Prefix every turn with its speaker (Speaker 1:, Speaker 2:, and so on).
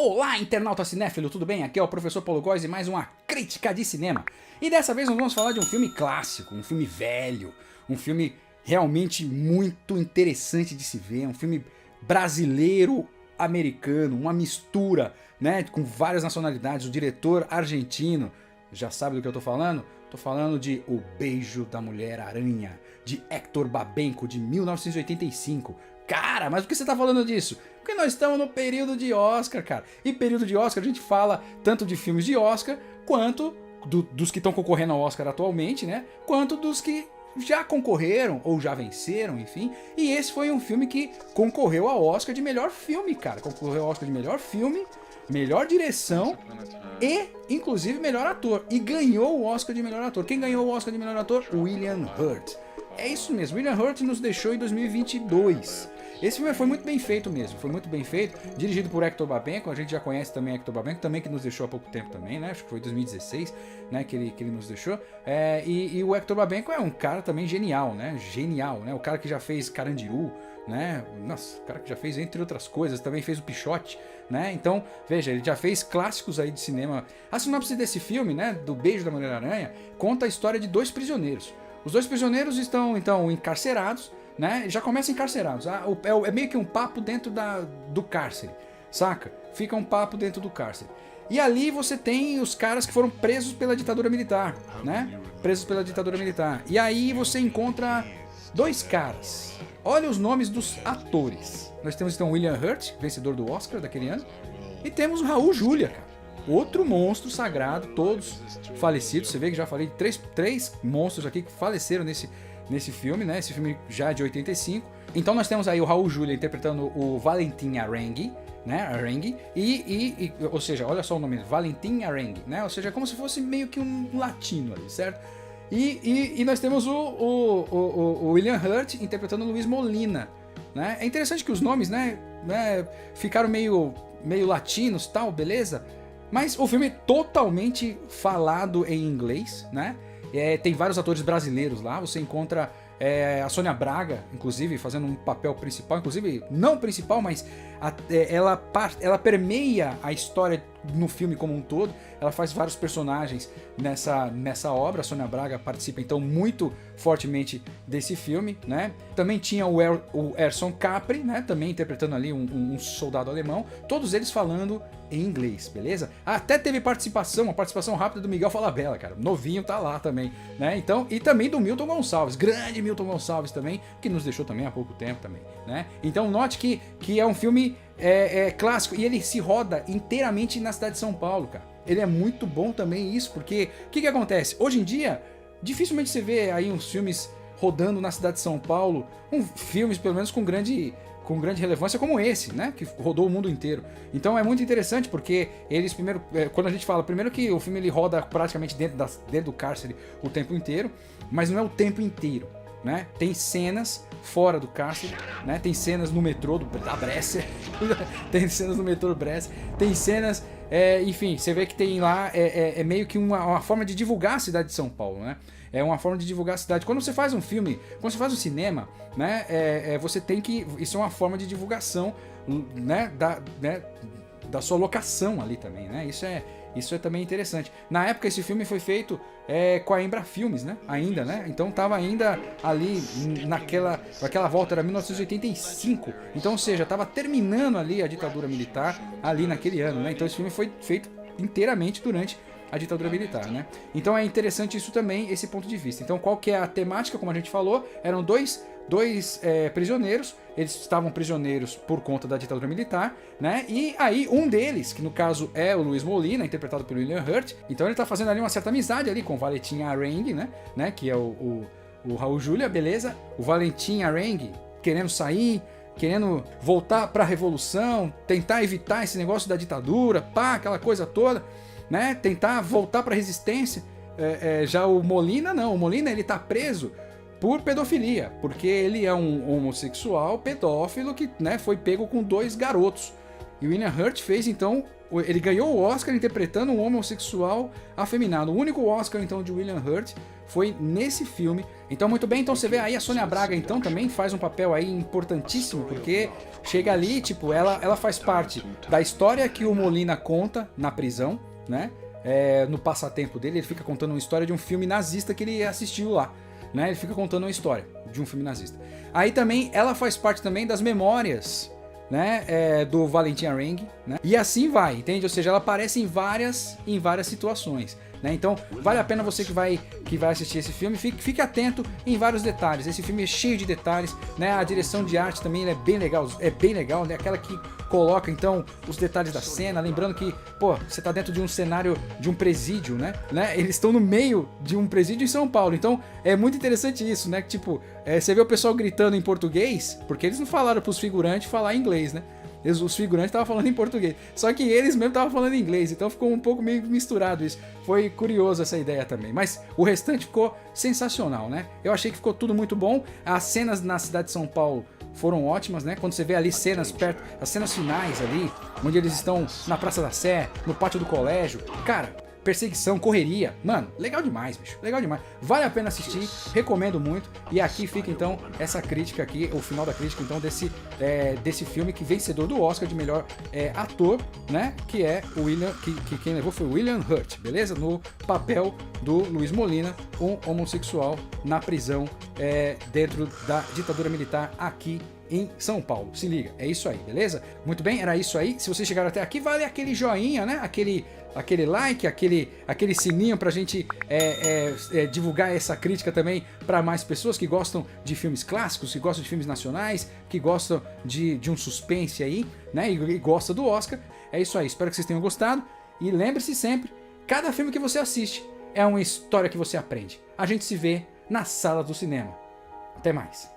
Speaker 1: Olá, internauta cinéfilo, tudo bem? Aqui é o professor Paulo Góes e mais uma crítica de cinema. E dessa vez nós vamos falar de um filme clássico, um filme velho, um filme realmente muito interessante de se ver, um filme brasileiro-americano, uma mistura, né, com várias nacionalidades, o diretor argentino, já sabe do que eu tô falando? Tô falando de O Beijo da Mulher-Aranha, de Héctor Babenco, de 1985. Cara, mas por que você tá falando disso? Porque nós estamos no período de Oscar, cara. E período de Oscar a gente fala tanto de filmes de Oscar, quanto dos que estão concorrendo ao Oscar atualmente, né? Quanto dos que já concorreram ou já venceram, enfim. E esse foi um filme que concorreu ao Oscar de melhor filme, cara. Concorreu ao Oscar de melhor filme, melhor direção e, inclusive, melhor ator. E ganhou o Oscar de melhor ator. Quem ganhou o Oscar de melhor ator? William Hurt. É isso mesmo, William Hurt nos deixou em 2022. Esse filme foi muito bem feito mesmo, foi muito bem feito, dirigido por Héctor Babenco, a gente já conhece também Héctor Babenco, também que nos deixou há pouco tempo também, né? Acho que foi 2016, né, que ele nos deixou. E o Héctor Babenco é um cara também genial, né? Genial, né? O cara que já fez Carandiru, né? Nossa, o cara que já fez, entre outras coisas, também fez o Pichote, né? Então, veja, ele já fez clássicos aí de cinema. A sinopse desse filme, né, do Beijo da Mulher-Aranha, conta a história de dois prisioneiros. Os dois prisioneiros estão, então, encarcerados, né? Já começam encarcerados. É meio que um papo dentro do cárcere, saca? Fica um papo dentro do cárcere. E ali você tem os caras que foram presos pela ditadura militar, né? Presos pela ditadura militar. E aí você encontra dois caras. Olha os nomes dos atores. Nós temos, então, William Hurt, vencedor do Oscar daquele ano. E temos o Raul Julia, cara. Outro monstro sagrado, todos falecidos. Você vê que já falei de três monstros aqui que faleceram nesse filme, né? Esse filme já é de 85. Então nós temos aí o Raul Julia interpretando o Valentim Arengue, né? Arengue. Ou seja, olha só o nome dele, Valentim Arengue, né? Ou seja, é como se fosse meio que um latino ali, certo? E nós temos o William Hurt interpretando o Luiz Molina, né? É interessante que os nomes, né, ficaram meio latinos, tal, beleza? Mas o filme é totalmente falado em inglês, né? Tem vários atores brasileiros lá, você encontra a Sônia Braga, inclusive, fazendo um papel principal, inclusive, não principal, mas ela permeia a história no filme como um todo, ela faz vários personagens nessa obra, a Sônia Braga participa então muito fortemente desse filme, né? Também tinha o Erson Capri, né? Também interpretando ali um soldado alemão, todos eles falando em inglês, beleza? Até teve uma participação rápida do Miguel Falabella, cara, novinho tá lá também, né? Então, e também do Milton Gonçalves, grande Milton Gonçalves também, que nos deixou também há pouco tempo também, né? Então note que é um filme clássico e ele se roda inteiramente na cidade de São Paulo, cara. Ele é muito bom também isso, porque o que acontece? Hoje em dia, dificilmente você vê aí uns filmes rodando na cidade de São Paulo, filmes pelo menos com grande relevância como esse, né? Que rodou o mundo inteiro. Então é muito interessante porque eles primeiro, quando a gente fala, primeiro que o filme ele roda praticamente dentro do cárcere o tempo inteiro, mas não é o tempo inteiro, né? Tem cenas fora do cárcere, né? Tem cenas no metrô da Brescia, tem cenas no metrô Brescia, tem cenas, enfim, você vê que tem lá, meio que uma forma de divulgar a cidade de São Paulo, né? É uma forma de divulgar a cidade. Quando você faz um filme, quando você faz um cinema, né? Você tem que, isso é uma forma de divulgação, né? Da sua locação ali também, né? Isso é também interessante. Na época esse filme foi feito com a Embra Filmes, né? Ainda, né? Então tava ainda ali naquela volta, era 1985. Então, ou seja, tava terminando ali a ditadura militar ali naquele ano, né? Então esse filme foi feito inteiramente durante a ditadura militar, né? Então é interessante isso também, esse ponto de vista. Então qual que é a temática, como a gente falou? Eram dois prisioneiros, eles estavam prisioneiros por conta da ditadura militar, né? E aí um deles, que no caso é o Luiz Molina, interpretado pelo William Hurt, então ele tá fazendo ali uma certa amizade ali com o Valentim Arengue, né? Que é o Raul Julia, beleza? O Valentim Arengue querendo sair, querendo voltar pra revolução, tentar evitar esse negócio da ditadura, aquela coisa toda, né? Tentar voltar pra resistência. Já o Molina não, o Molina ele tá preso por pedofilia, porque ele é um homossexual pedófilo que, né, foi pego com dois garotos, E o William Hurt fez, então, ele ganhou o Oscar interpretando um homossexual afeminado. O único Oscar, então, de William Hurt foi nesse filme. Então, muito bem, então você vê aí a Sônia Braga, então, também faz um papel aí importantíssimo, porque chega ali, tipo, ela faz parte da história que o Molina conta na prisão, né? No passatempo dele, ele fica contando uma história de um filme nazista que ele assistiu lá, né? Ele fica contando uma história de um filme nazista. Aí também, ela faz parte também das memórias, né, do Valentim Arengue, né? E assim vai, entende? Ou seja, ela aparece em várias situações, né? Então vale a pena você que vai assistir esse filme, fique atento em vários detalhes. Esse filme é cheio de detalhes, né? A direção de arte também é bem legal, né? Aquela que coloca então os detalhes da cena, lembrando que, pô, você tá dentro de um cenário de um presídio, né? Eles estão no meio de um presídio em São Paulo, então é muito interessante isso, né? Tipo, você vê o pessoal gritando em português, porque eles não falaram pros figurantes falar inglês, né? Os figurantes estavam falando em português, só que eles mesmo estavam falando em inglês, então ficou um pouco meio misturado isso. Foi curioso essa ideia também, mas o restante ficou sensacional, né? Eu achei que ficou tudo muito bom. As cenas na cidade de São Paulo foram ótimas, né? Quando você vê ali cenas perto, as cenas finais ali, onde eles estão na Praça da Sé, no pátio do colégio, cara, perseguição, correria, mano, legal demais, bicho, legal demais. Vale a pena assistir, recomendo muito. E aqui fica então essa crítica aqui, o final da crítica então desse filme que vencedor do Oscar de melhor ator, né? Que é o William, que quem levou foi o William Hurt, beleza? No papel do Luiz Molina, um homossexual na prisão dentro da ditadura militar aqui em São Paulo. Se liga, é isso aí, beleza? Muito bem, era isso aí. Se vocês chegaram até aqui, vale aquele joinha, né? Aquele like, aquele sininho pra gente divulgar essa crítica também para mais pessoas que gostam de filmes clássicos, que gostam de filmes nacionais, que gostam de um suspense aí, né? E gostam do Oscar. É isso aí, espero que vocês tenham gostado. E lembre-se sempre, cada filme que você assiste é uma história que você aprende. A gente se vê na sala do cinema. Até mais.